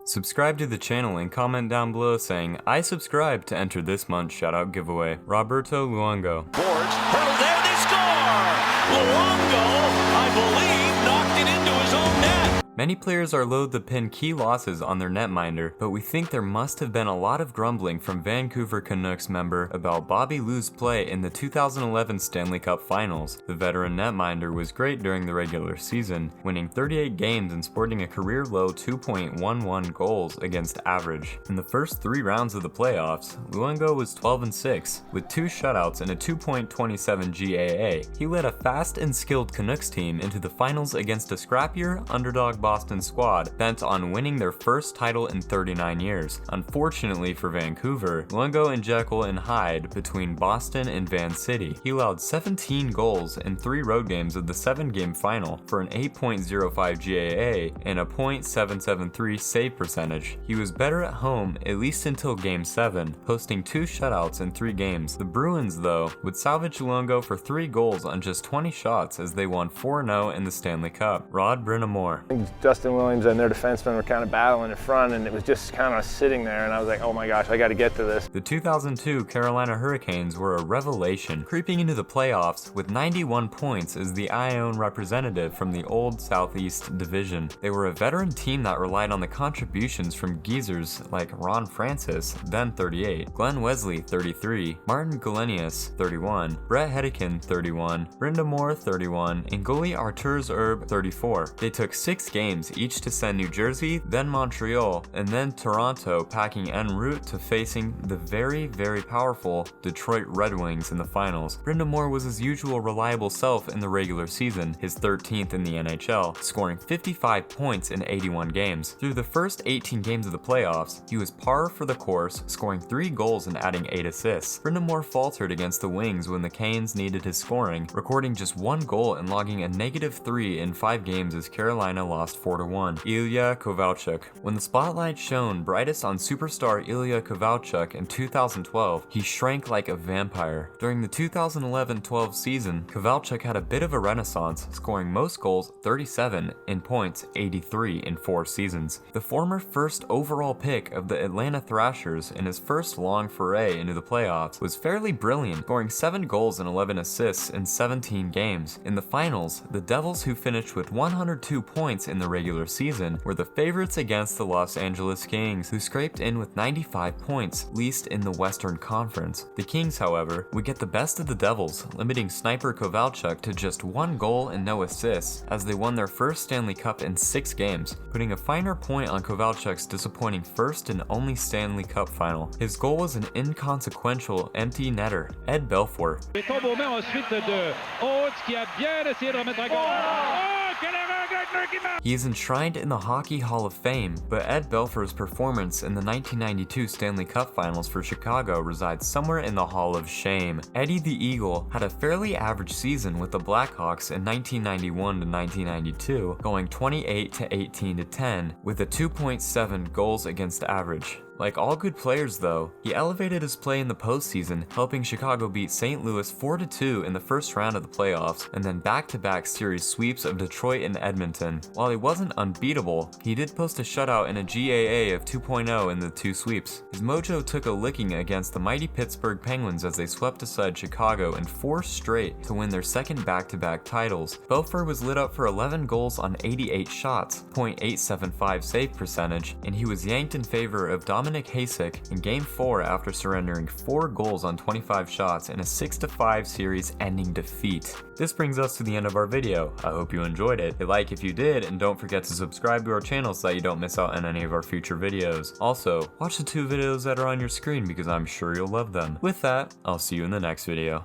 Subscribe to the channel and comment down below saying, I subscribe to enter this month's shoutout giveaway. Roberto Luongo. Boards, hurled there, they score! Luongo, I believe, knocked it into his own net. Many players are loath to pin key losses on their netminder, but we think there must have been a lot of grumbling from Vancouver Canucks member about Bobby Lou's play in the 2011 Stanley Cup Finals. The veteran netminder was great during the regular season, winning 38 games and sporting a career-low 2.11 goals against average. In the first 3 rounds of the playoffs, Luongo was 12-6, with 2 shutouts and a 2.27 GAA. He led a fast and skilled Canucks team into the finals against a scrappier, underdog Boston squad bent on winning their first title in 39 years. Unfortunately for Vancouver, Luongo and Jekyll and Hyde between Boston and Van City. He allowed 17 goals in 3 road games of the 7-game final for an 8.05 GAA and a .773 save percentage. He was better at home at least until Game 7, posting 2 shutouts in 3 games. The Bruins, though, would salvage Luongo for 3 goals on just 20 shots as they won 4-0 in the Stanley Cup. Rod Brind'Amour. Justin Williams and their defensemen were kind of battling in front, and it was just kind of sitting there, and I was like, oh my gosh, I got to get to this. The 2002 Carolina Hurricanes were a revelation, creeping into the playoffs with 91 points as the Ione representative from the old Southeast Division. They were a veteran team that relied on the contributions from geezers like Ron Francis, then 38, Glenn Wesley, 33, Martin Galenius, 31, Brett Hedican, 31, Brind'Amour, 31, and goalie Arturs Erb, 34. They took 6 games each to send New Jersey, then Montreal, and then Toronto packing en route to facing the very powerful Detroit Red Wings in the finals. Brind'Amour was his usual reliable self in the regular season, his 13th in the NHL, scoring 55 points in 81 games. Through the first 18 games of the playoffs, he was par for the course, scoring 3 goals and adding 8 assists. Brind'Amour faltered against the Wings when the Canes needed his scoring, recording just 1 goal and logging a -3 in 5 games as Carolina lost 4-1. Ilya Kovalchuk. When the spotlight shone brightest on superstar Ilya Kovalchuk in 2012, he shrank like a vampire. During the 2011-12 season, Kovalchuk had a bit of a renaissance, scoring most goals, 37, and points, 83 in 4 seasons. The former first overall pick of the Atlanta Thrashers in his first long foray into the playoffs was fairly brilliant, scoring 7 goals and 11 assists in 17 games. In the finals, the Devils, who finished with 102 points in the regular season, were the favorites against the Los Angeles Kings, who scraped in with 95 points, least in the Western Conference. The Kings, however, would get the best of the Devils, limiting sniper Kovalchuk to just 1 goal and no assists, as they won their first Stanley Cup in 6 games, putting a finer point on Kovalchuk's disappointing first and only Stanley Cup final. His goal was an inconsequential empty netter, Ed Belfour. He is enshrined in the Hockey Hall of Fame, but Ed Belfour's performance in the 1992 Stanley Cup Finals for Chicago resides somewhere in the Hall of Shame. Eddie the Eagle had a fairly average season with the Blackhawks in 1991 to 1992, going 28-18-10 with a 2.7 goals against average. Like all good players though, he elevated his play in the postseason, helping Chicago beat St. Louis 4-2 in the first round of the playoffs, and then back-to-back series sweeps of Detroit and Edmonton. While he wasn't unbeatable, he did post a shutout and a GAA of 2.0 in the 2 sweeps. His mojo took a licking against the mighty Pittsburgh Penguins as they swept aside Chicago in 4 straight to win their second back-to-back titles. Belfour was lit up for 11 goals on 88 shots, .875 save percentage, and he was yanked in favor of Dominic Hasek in Game 4 after surrendering 4 goals on 25 shots in a 6-5 series-ending defeat. This brings us to the end of our video. I hope you enjoyed it. Hit like if you did, and don't forget to subscribe to our channel so that you don't miss out on any of our future videos. Also, watch the 2 videos that are on your screen because I'm sure you'll love them. With that, I'll see you in the next video.